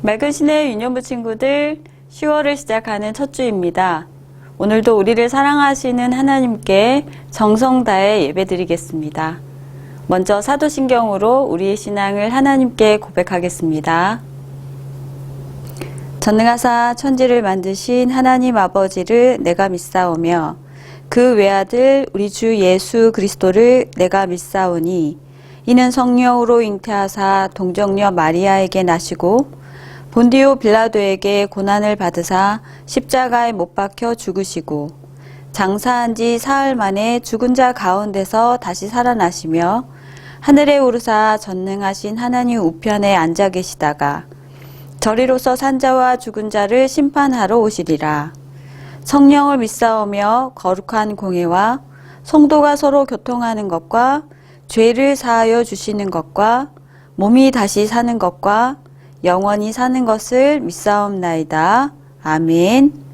맑은 신의 유년부 친구들, 10월을 시작하는 첫 주입니다. 오늘도 우리를 사랑하시는 하나님께 정성 다해 예배드리겠습니다. 먼저 사도신경으로 우리의 신앙을 하나님께 고백하겠습니다. 전능하사 천지를 만드신 하나님 아버지를 내가 믿사오며 그 외아들 우리 주 예수 그리스도를 내가 믿사오니 이는 성령으로 잉태하사 동정녀 마리아에게 나시고 본디오 빌라도에게 고난을 받으사 십자가에 못 박혀 죽으시고 장사한 지 사흘 만에 죽은 자 가운데서 다시 살아나시며 하늘에 오르사 전능하신 하나님 우편에 앉아 계시다가 저리로서 산자와 죽은 자를 심판하러 오시리라. 성령을 믿사오며 거룩한 공회와 성도가 서로 교통하는 것과 죄를 사하여 주시는 것과 몸이 다시 사는 것과 영원히 사는 것을 믿사옵나이다. 아멘.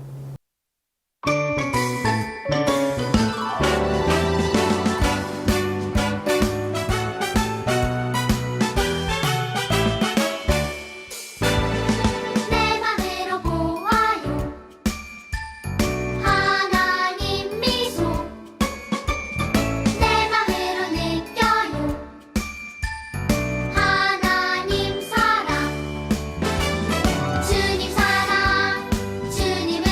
주님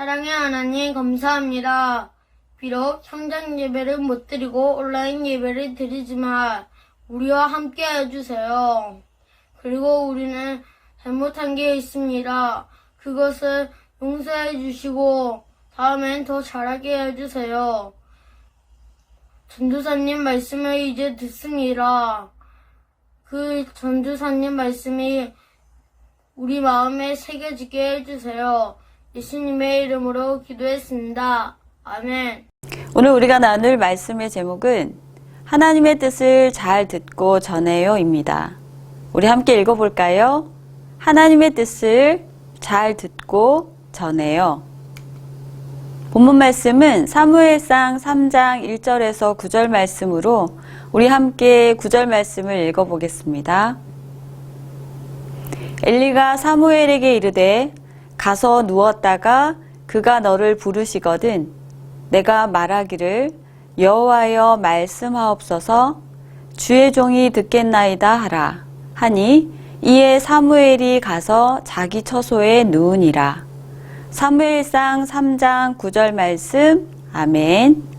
사랑의 하나님 감사합니다. 비록 현장 예배를 못 드리고 온라인 예배를 드리지만 우리와 함께 해주세요. 그리고 우리는 잘못한 게 있습니다. 그것을 용서해 주시고 다음엔 더 잘하게 해주세요. 전도사님 말씀을 이제 듣습니다. 그 전도사님 말씀이 우리 마음에 새겨지게 해주세요. 예수님의 이름으로 기도했습니다. 아멘. 오늘 우리가 나눌 말씀의 제목은 하나님의 뜻을 잘 듣고 전해요입니다. 우리 함께 읽어볼까요? 하나님의 뜻을 잘 듣고 전해요. 본문 말씀은 사무엘상 3장 1절에서 9절 말씀으로 우리 함께 9절 말씀을 읽어보겠습니다. 엘리가 사무엘에게 이르되 가서 누웠다가 그가 너를 부르시거든 내가 말하기를 여호와여 말씀하옵소서 주의 종이 듣겠나이다 하라 하니 이에 사무엘이 가서 자기 처소에 누우니라. 사무엘상 3장 9절 말씀. 아멘.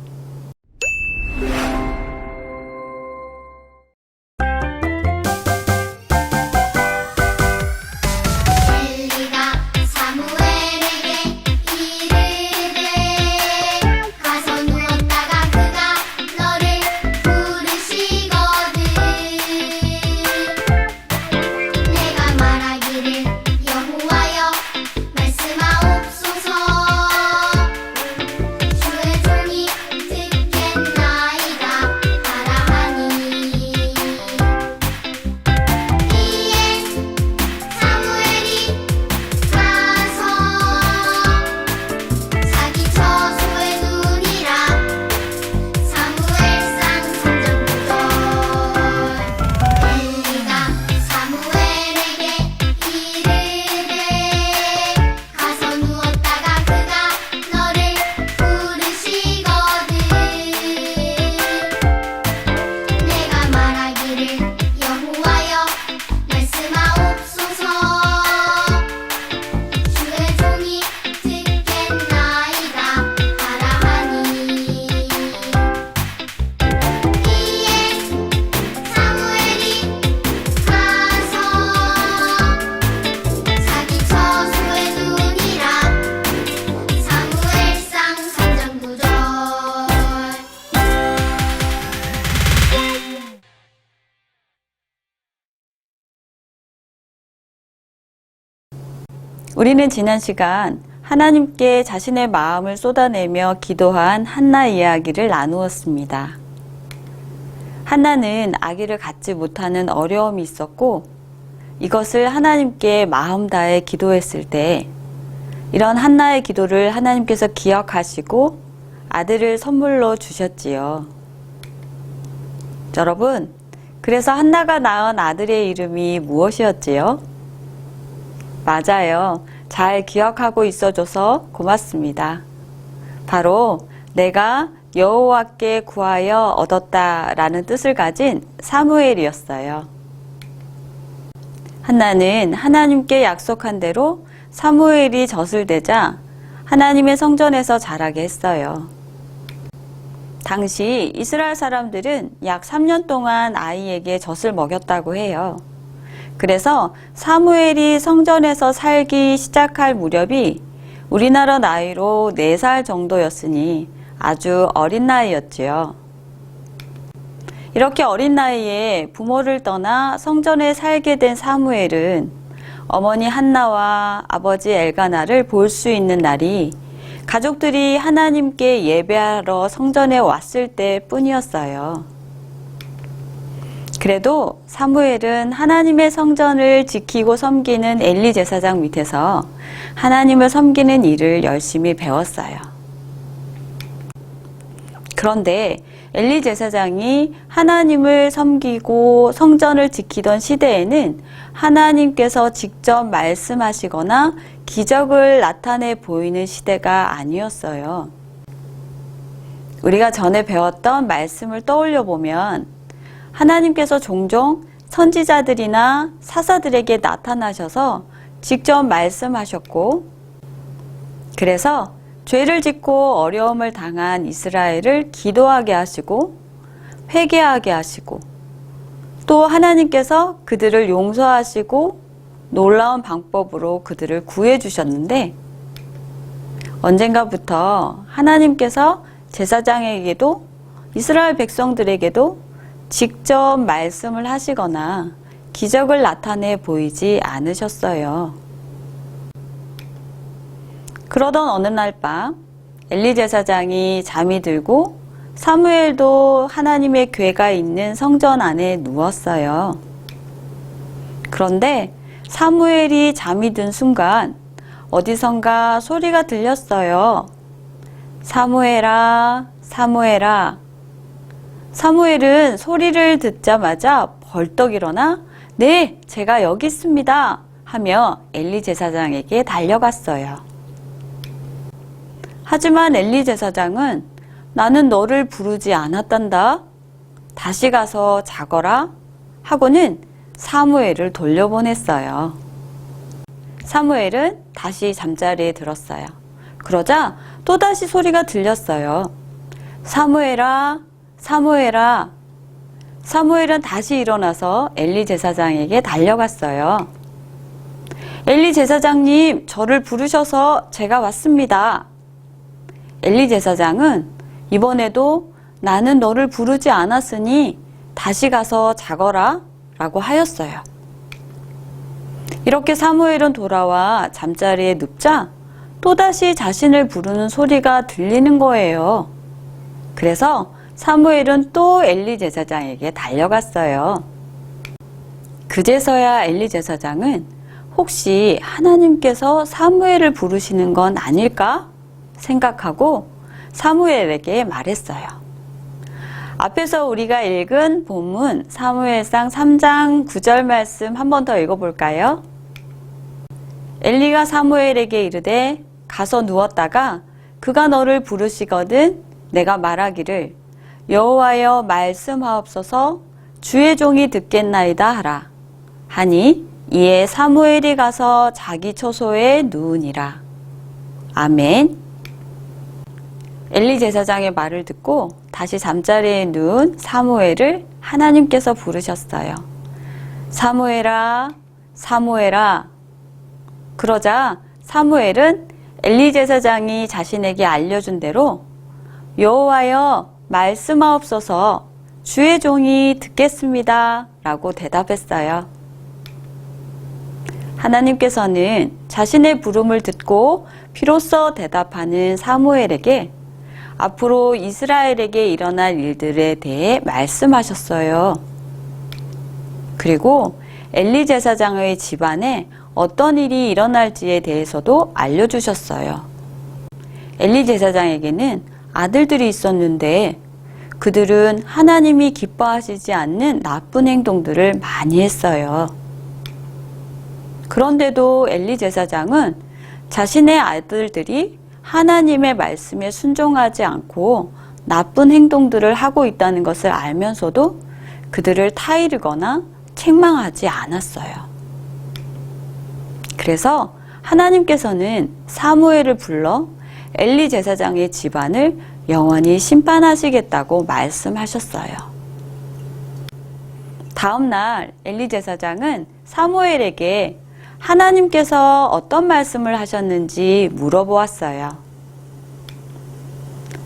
우리는 지난 시간 하나님께 자신의 마음을 쏟아내며 기도한 한나 이야기를 나누었습니다. 한나는 아기를 갖지 못하는 어려움이 있었고 이것을 하나님께 마음 다해 기도했을 때 이런 한나의 기도를 하나님께서 기억하시고 아들을 선물로 주셨지요. 여러분, 그래서 한나가 낳은 아들의 이름이 무엇이었지요? 맞아요. 잘 기억하고 있어줘서 고맙습니다. 바로 내가 여호와께 구하여 얻었다라는 뜻을 가진 사무엘이었어요. 한나는 하나님께 약속한 대로 사무엘이 젖을 대자 하나님의 성전에서 자라게 했어요. 당시 이스라엘 사람들은 약 3년 동안 아이에게 젖을 먹였다고 해요. 그래서 사무엘이 성전에서 살기 시작할 무렵이 우리나라 나이로 4살 정도였으니 아주 어린 나이였지요. 이렇게 어린 나이에 부모를 떠나 성전에 살게 된 사무엘은 어머니 한나와 아버지 엘가나를 볼 수 있는 날이 가족들이 하나님께 예배하러 성전에 왔을 때뿐이었어요. 그래도 사무엘은 하나님의 성전을 지키고 섬기는 엘리 제사장 밑에서 하나님을 섬기는 일을 열심히 배웠어요. 그런데 엘리 제사장이 하나님을 섬기고 성전을 지키던 시대에는 하나님께서 직접 말씀하시거나 기적을 나타내 보이는 시대가 아니었어요. 우리가 전에 배웠던 말씀을 떠올려 보면 하나님께서 종종 선지자들이나 사사들에게 나타나셔서 직접 말씀하셨고, 그래서 죄를 짓고 어려움을 당한 이스라엘을 기도하게 하시고 회개하게 하시고 또 하나님께서 그들을 용서하시고 놀라운 방법으로 그들을 구해 주셨는데 언젠가부터 하나님께서 제사장에게도 이스라엘 백성들에게도 직접 말씀을 하시거나 기적을 나타내 보이지 않으셨어요. 그러던 어느 날 밤 엘리 제사장이 잠이 들고 사무엘도 하나님의 궤가 있는 성전 안에 누웠어요. 그런데 사무엘이 잠이 든 순간 어디선가 소리가 들렸어요. 사무엘아, 사무엘아. 사무엘은 소리를 듣자마자 벌떡 일어나 네, 제가 여기 있습니다 하며 엘리 제사장에게 달려갔어요. 하지만 엘리 제사장은 나는 너를 부르지 않았단다. 다시 가서 자거라 하고는 사무엘을 돌려보냈어요. 사무엘은 다시 잠자리에 들었어요. 그러자 또다시 소리가 들렸어요. 사무엘아, 사무엘아. 사무엘은 다시 일어나서 엘리 제사장에게 달려갔어요. 엘리 제사장님, 저를 부르셔서 제가 왔습니다. 엘리 제사장은 이번에도 나는 너를 부르지 않았으니 다시 가서 자거라 라고 하였어요. 이렇게 사무엘은 돌아와 잠자리에 눕자 또다시 자신을 부르는 소리가 들리는 거예요. 그래서 사무엘은 또 엘리 제사장에게 달려갔어요. 그제서야 엘리 제사장은 혹시 하나님께서 사무엘을 부르시는 건 아닐까 생각하고 사무엘에게 말했어요. 앞에서 우리가 읽은 본문 사무엘상 3장 9절 말씀 한 번 더 읽어볼까요? 엘리가 사무엘에게 이르되 가서 누웠다가 그가 너를 부르시거든 내가 말하기를 여호와여 말씀하옵소서 주의 종이 듣겠나이다 하라 하니 이에 사무엘이 가서 자기 처소에 누우니라. 아멘. 엘리 제사장의 말을 듣고 다시 잠자리에 누운 사무엘을 하나님께서 부르셨어요. 사무엘아, 사무엘아. 그러자 사무엘은 엘리 제사장이 자신에게 알려준 대로 여호와여 말씀하옵소서 주의 종이 듣겠습니다 라고 대답했어요. 하나님께서는 자신의 부름을 듣고 비로소 대답하는 사무엘에게 앞으로 이스라엘에게 일어날 일들에 대해 말씀하셨어요. 그리고 엘리 제사장의 집안에 어떤 일이 일어날지에 대해서도 알려주셨어요. 엘리 제사장에게는 아들들이 있었는데 그들은 하나님이 기뻐하시지 않는 나쁜 행동들을 많이 했어요. 그런데도 엘리 제사장은 자신의 아들들이 하나님의 말씀에 순종하지 않고 나쁜 행동들을 하고 있다는 것을 알면서도 그들을 타이르거나 책망하지 않았어요. 그래서 하나님께서는 사무엘을 불러 엘리 제사장의 집안을 영원히 심판하시겠다고 말씀하셨어요. 다음 날 엘리 제사장은 사무엘에게 하나님께서 어떤 말씀을 하셨는지 물어보았어요.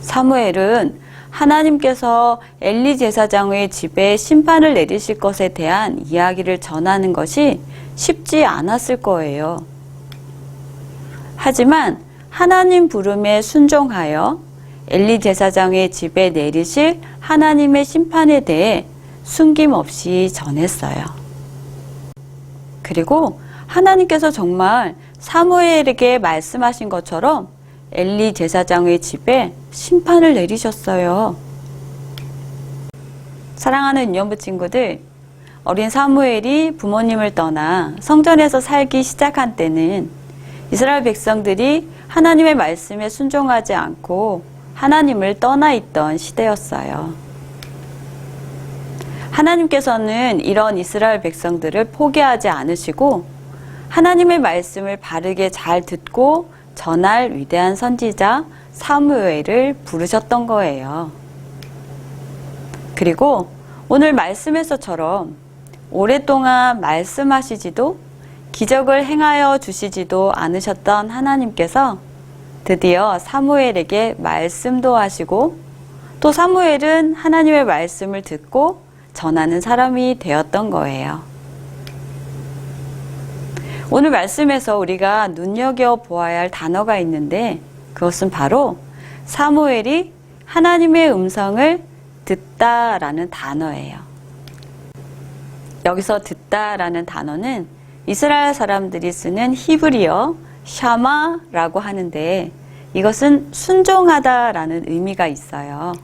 사무엘은 하나님께서 엘리 제사장의 집에 심판을 내리실 것에 대한 이야기를 전하는 것이 쉽지 않았을 거예요. 하지만 하나님 부름에 순종하여 엘리 제사장의 집에 내리실 하나님의 심판에 대해 숨김없이 전했어요. 그리고 하나님께서 정말 사무엘에게 말씀하신 것처럼 엘리 제사장의 집에 심판을 내리셨어요. 사랑하는 유년부 친구들, 어린 사무엘이 부모님을 떠나 성전에서 살기 시작한 때는 이스라엘 백성들이 하나님의 말씀에 순종하지 않고 하나님을 떠나 있던 시대였어요. 하나님께서는 이런 이스라엘 백성들을 포기하지 않으시고 하나님의 말씀을 바르게 잘 듣고 전할 위대한 선지자 사무엘을 부르셨던 거예요. 그리고 오늘 말씀에서처럼 오랫동안 말씀하시지도 기적을 행하여 주시지도 않으셨던 하나님께서 드디어 사무엘에게 말씀도 하시고 또 사무엘은 하나님의 말씀을 듣고 전하는 사람이 되었던 거예요. 오늘 말씀에서 우리가 눈여겨보아야 할 단어가 있는데 그것은 바로 사무엘이 하나님의 음성을 듣다라는 단어예요. 여기서 듣다라는 단어는 이스라엘 사람들이 쓰는 히브리어 샤마라고 하는데 이것은 순종하다라는 의미가 있어요.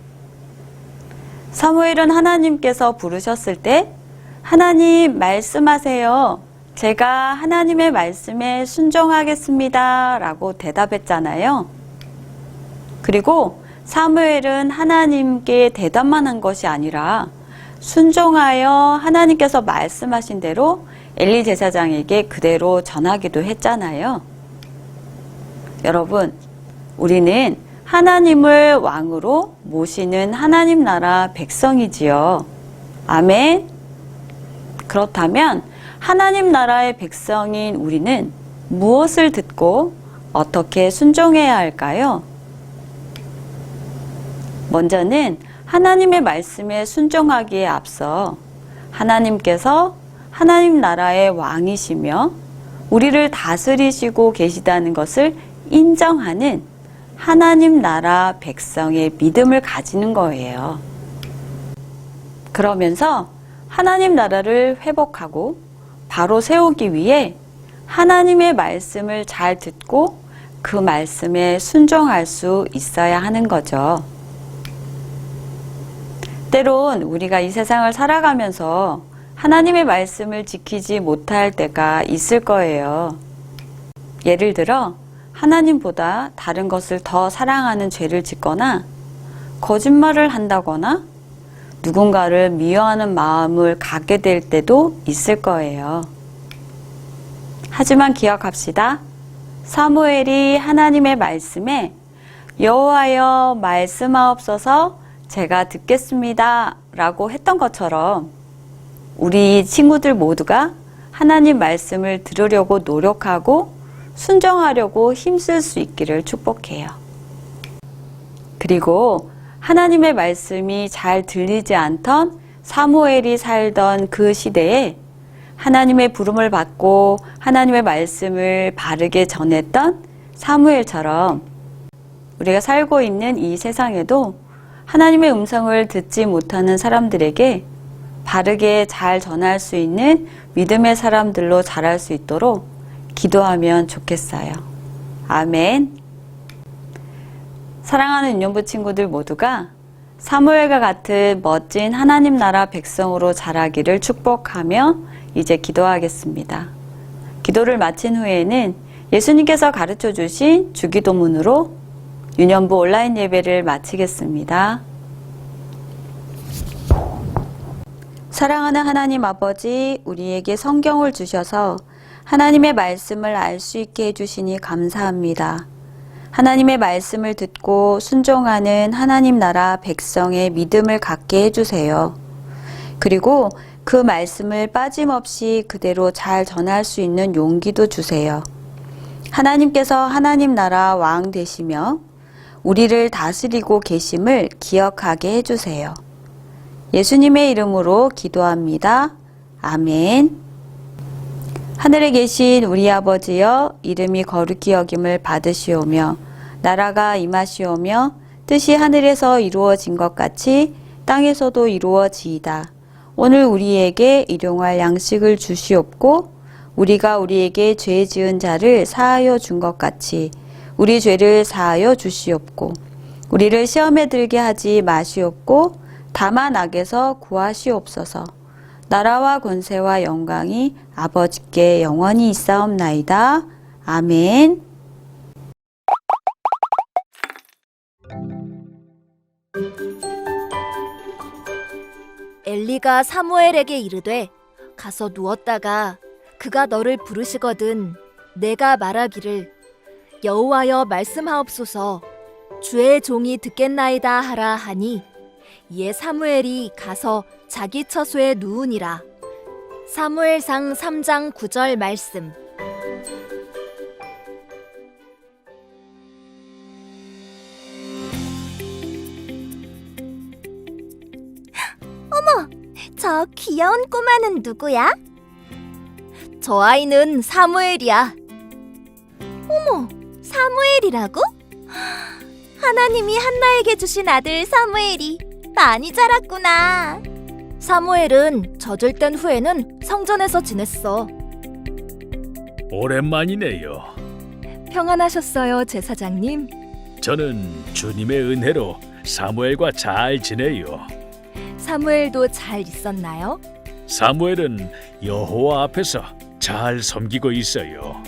사무엘은 하나님께서 부르셨을 때 하나님 말씀하세요. 제가 하나님의 말씀에 순종하겠습니다. 라고 대답했잖아요. 그리고 사무엘은 하나님께 대답만 한 것이 아니라 순종하여 하나님께서 말씀하신 대로 엘리 제사장에게 그대로 전하기도 했잖아요. 여러분, 우리는 하나님을 왕으로 모시는 하나님 나라 백성이지요. 아멘. 그렇다면 하나님 나라의 백성인 우리는 무엇을 듣고 어떻게 순종해야 할까요? 먼저는 하나님의 말씀에 순종하기에 앞서 하나님께서 하나님 나라의 왕이시며 우리를 다스리시고 계시다는 것을 인정하는 하나님 나라 백성의 믿음을 가지는 거예요. 그러면서 하나님 나라를 회복하고 바로 세우기 위해 하나님의 말씀을 잘 듣고 그 말씀에 순종할 수 있어야 하는 거죠. 때론 우리가 이 세상을 살아가면서 하나님의 말씀을 지키지 못할 때가 있을 거예요. 예를 들어 하나님보다 다른 것을 더 사랑하는 죄를 짓거나 거짓말을 한다거나 누군가를 미워하는 마음을 갖게 될 때도 있을 거예요. 하지만 기억합시다. 사무엘이 하나님의 말씀에 여호와여 말씀하옵소서 제가 듣겠습니다 라고 했던 것처럼 우리 친구들 모두가 하나님 말씀을 들으려고 노력하고 순종하려고 힘쓸 수 있기를 축복해요. 그리고 하나님의 말씀이 잘 들리지 않던 사무엘이 살던 그 시대에 하나님의 부름을 받고 하나님의 말씀을 바르게 전했던 사무엘처럼 우리가 살고 있는 이 세상에도 하나님의 음성을 듣지 못하는 사람들에게 바르게 잘 전할 수 있는 믿음의 사람들로 자랄 수 있도록 기도하면 좋겠어요. 아멘. 사랑하는 윤영부 친구들 모두가 사무엘과 같은 멋진 하나님 나라 백성으로 자라기를 축복하며 이제 기도하겠습니다. 기도를 마친 후에는 예수님께서 가르쳐 주신 주기도문으로 유년부 온라인 예배를 마치겠습니다. 사랑하는 하나님 아버지, 우리에게 성경을 주셔서 하나님의 말씀을 알 수 있게 해주시니 감사합니다. 하나님의 말씀을 듣고 순종하는 하나님 나라 백성의 믿음을 갖게 해주세요. 그리고 그 말씀을 빠짐없이 그대로 잘 전할 수 있는 용기도 주세요. 하나님께서 하나님 나라 왕 되시며 우리를 다스리고 계심을 기억하게 해주세요. 예수님의 이름으로 기도합니다. 아멘. 하늘에 계신 우리 아버지여, 이름이 거룩히 여김을 받으시오며 나라가 임하시오며 뜻이 하늘에서 이루어진 것 같이 땅에서도 이루어지이다. 오늘 우리에게 일용할 양식을 주시옵고 우리가 우리에게 죄 지은 자를 사하여 준 것 같이 우리 죄를 사하여 주시옵고 우리를 시험에 들게 하지 마시옵고 다만 악에서 구하시옵소서. 나라와 권세와 영광이 아버지께 영원히 있사옵나이다. 아멘. 엘리가 사무엘에게 이르되 가서 누웠다가 그가 너를 부르시거든 내가 말하기를 여호와여 말씀하옵소서. 주의 종이 듣겠나이다 하라 하니 이에 사무엘이 가서 자기 처소에 누우니라. 사무엘상 3장 9절 말씀. 저 귀여운 꼬마는 누구야? 저 아이는 사무엘이야. 어머, 사무엘이라고? 하나님이 한나에게 주신 아들 사무엘이 많이 자랐구나. 사무엘은 젖을 뗀 후에는 성전에서 지냈어. 오랜만이네요. 평안하셨어요, 제사장님? 저는 주님의 은혜로 사무엘과 잘 지내요. 사무엘도 잘 있었나요? 사무엘은 여호와 앞에서 잘 섬기고 있어요.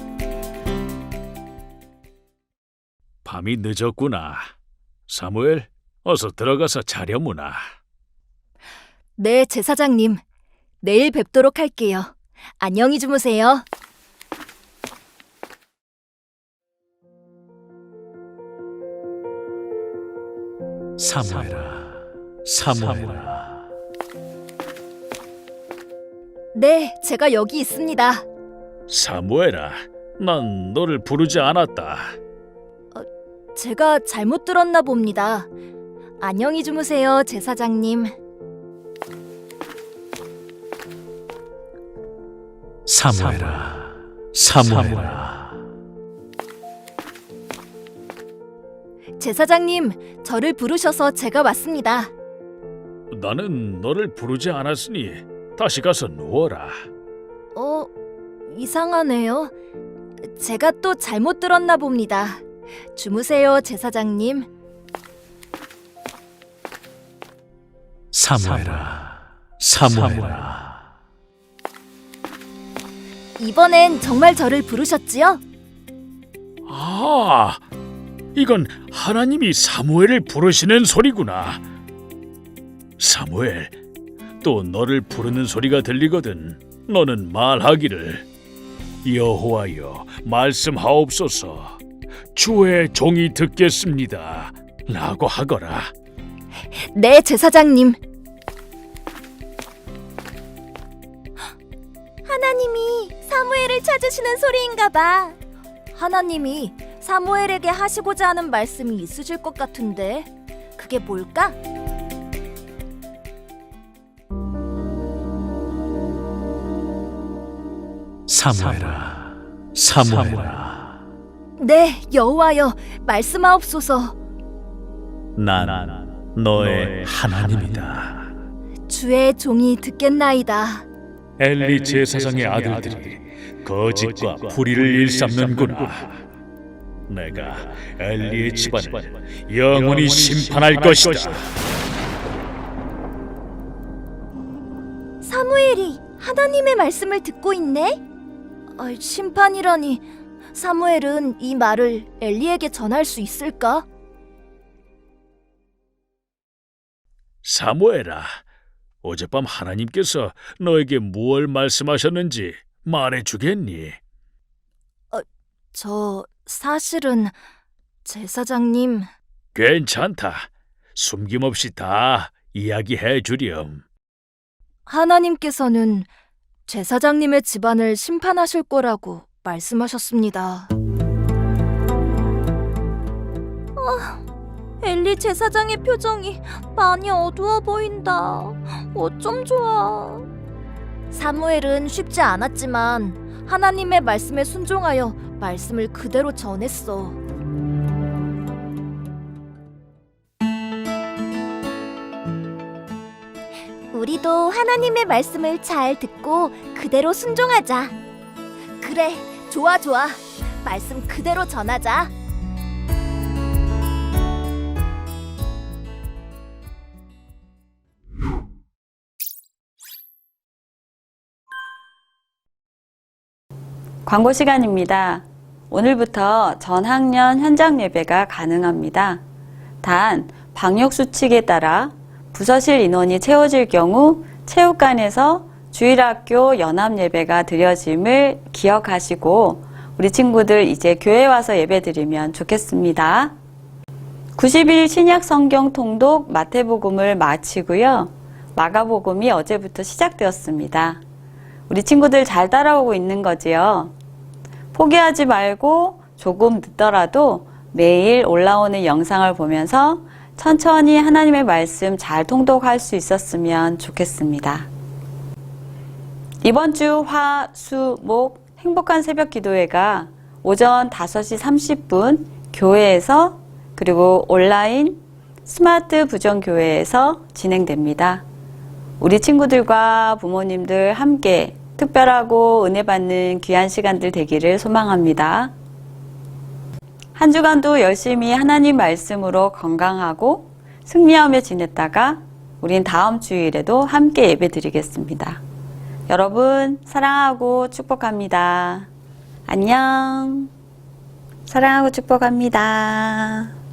밤이 늦었구나. 사무엘, 어서 들어가서 자려무나. 네, 제사장님. 내일 뵙도록 할게요. 안녕히 주무세요. 사무엘아, 사무엘아. 네, 제가 여기 있습니다. 사무엘아, 난 너를 부르지 않았다. 제가 잘못 들었나 봅니다. 안녕히 주무세요, 제사장님. 사무엘아, 사무엘아. 제사장님, 저를 부르셔서 제가 왔습니다. 나는 너를 부르지 않았으니 다시 가서 누워라. 이상하네요. 제가 또 잘못 들었나 봅니다. 주무세요, 제사장님. 사무엘아, 사무엘아. 이번엔 정말 저를 부르셨지요? 아, 이건 하나님이 사무엘을 부르시는 소리구나. 사무엘, 또 너를 부르는 소리가 들리거든. 너는 말하기를 여호와여 말씀하옵소서. 주의 종이 듣겠습니다 라고 하거라. 네, 제사장님. 하나님이 사무엘을 찾으시는 소리인가 봐. 하나님이 사무엘에게 하시고자 하는 말씀이 있으실 것 같은데 그게 뭘까? 사무엘아, 사무엘아. 네, 여호와여 말씀하옵소서. 난 너의 하나님이다. 주의 종이 듣겠나이다. 엘리 제사장의 아들들이 거짓과 불의를 일삼는구나. 내가 엘리의 집안을 영원히 심판할 것이다. 사무엘이 하나님의 말씀을 듣고 있네? 심판이라니. 사무엘은 이 말을 엘리에게 전할 수 있을까? 사무엘아, 어젯밤 하나님께서 너에게 무엇을 말씀하셨는지 말해주겠니? 저 사실은 제사장님. 괜찮다. 숨김없이 다 이야기해 주렴. 하나님께서는 제사장님의 집안을 심판하실 거라고 말씀하셨습니다. 엘리 제사장의 표정이 많이 어두워 보인다. 어쩜 좋아. 사무엘은 쉽지 않았지만 하나님의 말씀에 순종하여 말씀을 그대로 전했어. 우리도 하나님의 말씀을 잘 듣고 그대로 순종하자. 그래, 좋아. 말씀 그대로 전하자. 광고 시간입니다. 오늘부터 전 학년 현장 예배가 가능합니다. 단, 방역 수칙에 따라 부서실 인원이 채워질 경우 체육관에서 주일학교 연합 예배가 드려짐을 기억하시고 우리 친구들 이제 교회 와서 예배 드리면 좋겠습니다. 90일 신약 성경 통독 마태복음을 마치고요. 마가복음이 어제부터 시작되었습니다. 우리 친구들 잘 따라오고 있는 거지요? 포기하지 말고 조금 늦더라도 매일 올라오는 영상을 보면서 천천히 하나님의 말씀 잘 통독할 수 있었으면 좋겠습니다. 이번 주 화, 수, 목 행복한 새벽 기도회가 오전 5시 30분 교회에서 그리고 온라인 스마트 부정교회에서 진행됩니다. 우리 친구들과 부모님들 함께 특별하고 은혜 받는 귀한 시간들 되기를 소망합니다. 한 주간도 열심히 하나님 말씀으로 건강하고 승리하며 지냈다가 우린 다음 주일에도 함께 예배 드리겠습니다. 여러분 사랑하고 축복합니다. 안녕. 사랑하고 축복합니다.